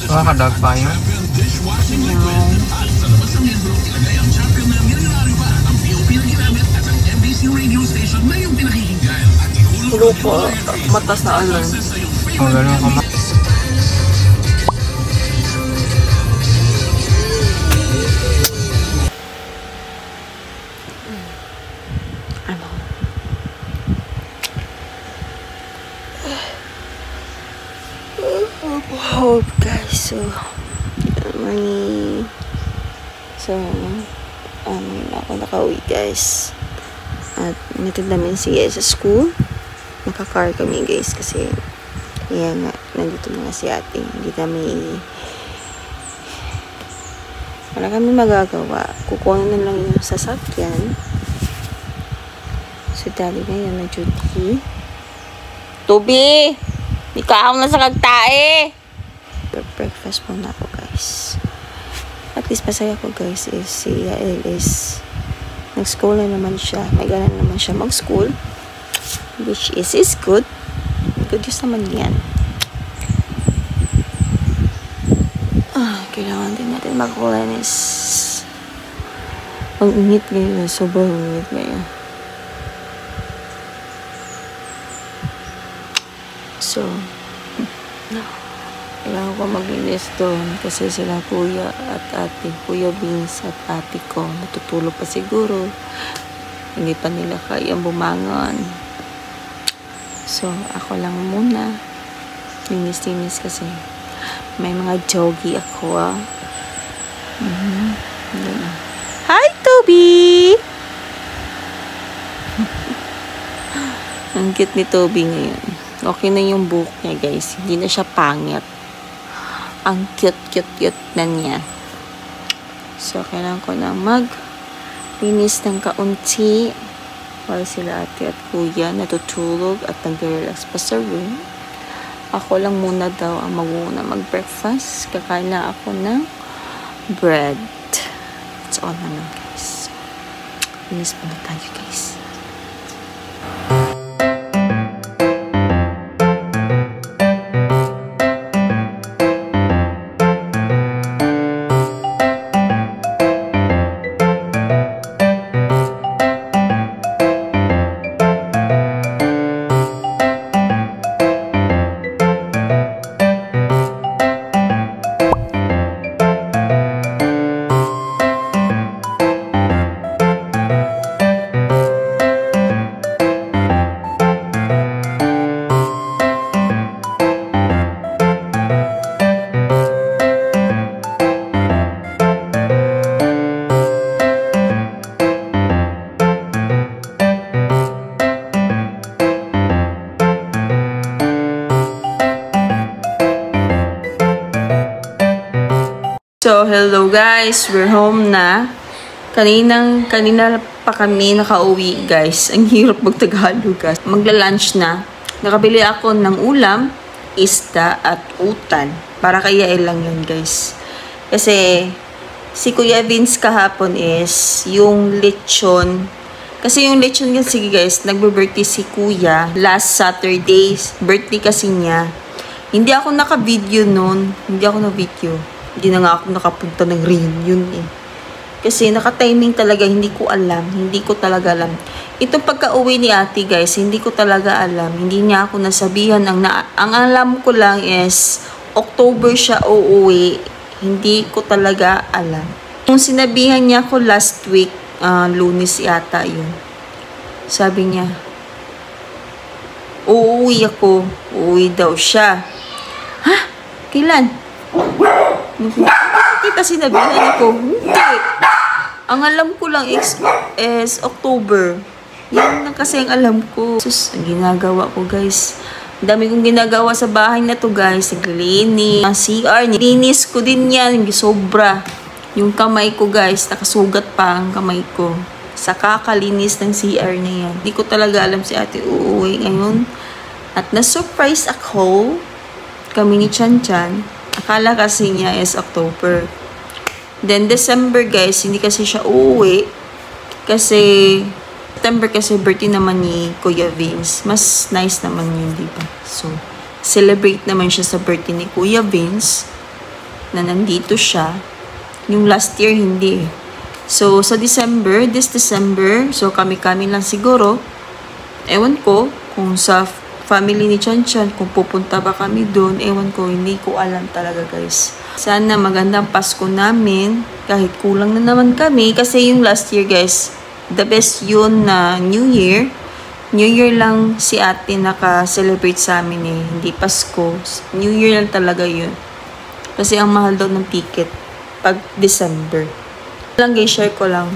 Kadag pa yun. Tulo po, matas na alam. Oh, gano'n ka ma. Wow guys, ako nakauwi guys at natid namin siya sa school. Naka-car kami guys kasi yan nga, nandito mga si ate, hindi namin wala kami magagawa, kukuha na lang yung sasakyan. Si daddy ngayon na duty. Toby! Ikaw na sa kagtae. Breakfast muna ako guys. At least masaya ko guys is si Yael is nag-school na naman siya. May ganan naman siya mag-school. Which is good. Good news naman yan. Kailangan din natin mag-cleanse. Ang init ngayon. Sobrang init ngayon. So, kailangan ko maglinis doon kasi sila kuya at ate, kuya Vince at ate ko natutulog pa siguro, hindi pa nila kayang bumangon. So ako lang muna linis kasi may mga jogi ako. Hi Toby! Ang cute ni Toby ngayon. Okay na yung buhok niya guys, hindi na siya pangit. Ang cute na niya. So, kailangan ko na mag-linis ng kaunti while sila ate at kuya natutulog at nag-relax pa sa room. Ako lang muna daw ang mag-breakfast. Kakain na ako ng bread. That's all na lang guys. Linis pa na tayo guys. So, hello guys, we're home na. Kanina pa kami nakauwi guys. Ang hirap mag-Tagalog guys. Magla-lunch na. Nakabili ako ng ulam, isda at utan. Para kay Yael lang yun guys. Kasi si Kuya Vince kahapon is yung lechon. Kasi yung lechon kasi guys, nagbe-birthday si Kuya last Saturday. Birthday kasi niya. Hindi ako naka-video nun. Hindi ako na-video. Hindi na nga ako nakapunta ng reunion eh. Kasi naka-timing talaga, hindi ko alam. Hindi ko talaga alam. Itong pagka-uwi ni ate guys, hindi ko talaga alam. Hindi niya ako nasabihan. Ang alam ko lang is, October siya uuwi. Hindi ko talaga alam. Yung sinabihan niya ko last week, Lunes yata yun. Sabi niya, uuwi ako. Uuwi daw siya. Ha? Kailan? Kita sinabihan ko, hindi. Ang alam ko lang is October. Yan lang kasi ang alam ko. Sus, ang ginagawa ko guys. Ang dami kong ginagawa sa bahay na to guys. Naglinis. Ang CR, nilinis ko din yan. Sobra. Yung kamay ko guys, nakasugat pa ang kamay ko. Sa kakalinis ng CR na yan. Hindi ko talaga alam si ate uuwi ngayon. At na-surprise ako. Kami ni Chan Chan. Akala kasi niya is October. Then, December guys, hindi kasi siya uuwi. Kasi, September kasi birthday naman ni Kuya Vince. Mas nice naman yun, diba? So, celebrate naman siya sa birthday ni Kuya Vince. na nandito siya. Yung last year, hindi. So, sa this December, so kami-kami lang siguro. Ewan ko kung sa family ni Chan Chan, kung pupunta ba kami doon, ewan ko, hindi ko alam talaga guys. Sana magandang Pasko namin, kahit kulang na naman kami, kasi yung last year guys, the best yun na New Year. New Year lang si ate naka-celebrate sa amin eh, hindi Pasko. New Year lang talaga yun. Kasi ang mahal daw ng ticket pag December. Lang guys, share ko lang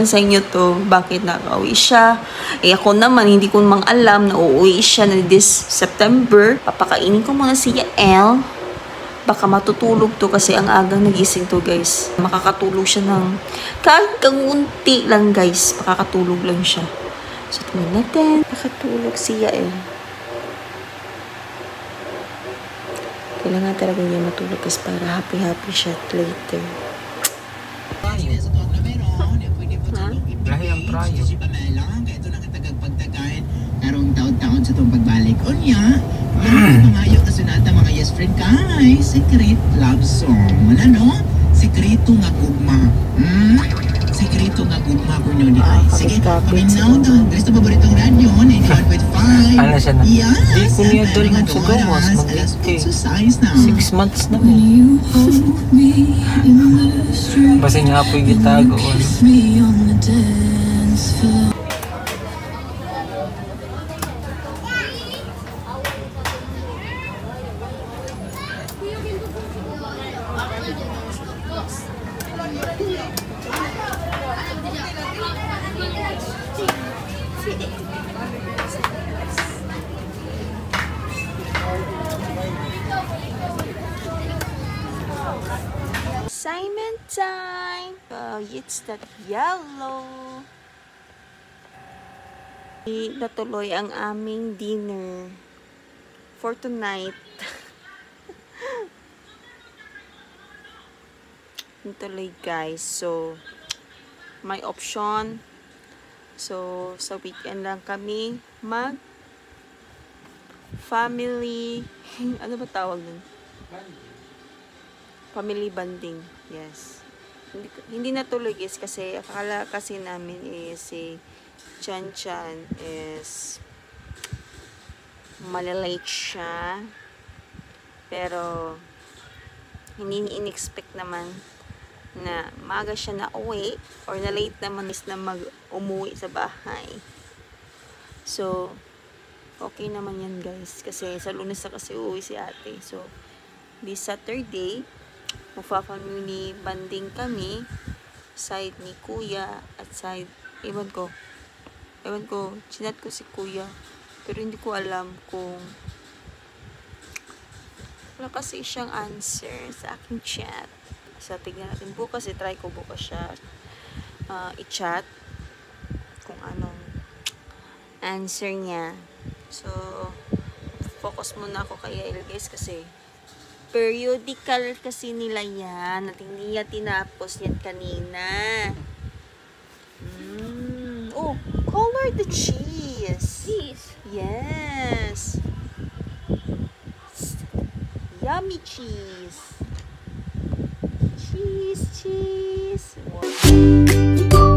sa inyo to, bakit nakauwi siya. Eh ako naman, hindi ko mang alam na uuwi siya na this September. Papakainin ko muna si Yael. Baka matutulog to kasi ang agang nagising to guys. Makakatulog siya ng kahit unti lang guys. Makakatulog lang siya. So tingnan natin, makatulog si Yael. Kailangan talaga niya matulog kasi para happy siya later. Lahi ang prayo. Karong taon-taon sa itong pagbalik. O niya, mga ayaw kasunata mga yes friend kay secret love song. Wala no? Sekreto nga gugma. Sekreto nga gugma ko nyo di ay. Sige, paminaw to. Gusto paboritong radyo, 91.5. Ano siya na? Yes! Di ko niya doon sa gawas. Exercise na. 6 months na mo. Basta niya po yung gitago. Assignment time! It's that yellow. Natuloy ang aming dinner for tonight. Natuloy guys. So, may option. So, sa weekend lang kami mag family, ano ba tawag nun? Family bonding. Yes. Hindi natuloy guys kasi akala kasi namin si Chan Chan is malalate siya. Pero hindi in-expect naman na maaga siya na uwi or na late naman is na umuwi sa bahay. So, okay naman yan guys. Kasi sa Lunes na kasi uuwi si ate. So, this Saturday, magfa-family banding kami. Side ni kuya at side, ewan ko, chinat ko si kuya. Pero hindi ko alam kung wala kasi siyang answer sa aking chat. So, tignan natin bukas. I-try ko bukas siya i-chat kung anong answer niya. So, focus muna ako kay Yael guys kasi periodical kasi nila yan at hindi niya tinapos yan kanina. Oh, color the cheese. Cheese. Yes. Yummy cheese. Cheese. Wow.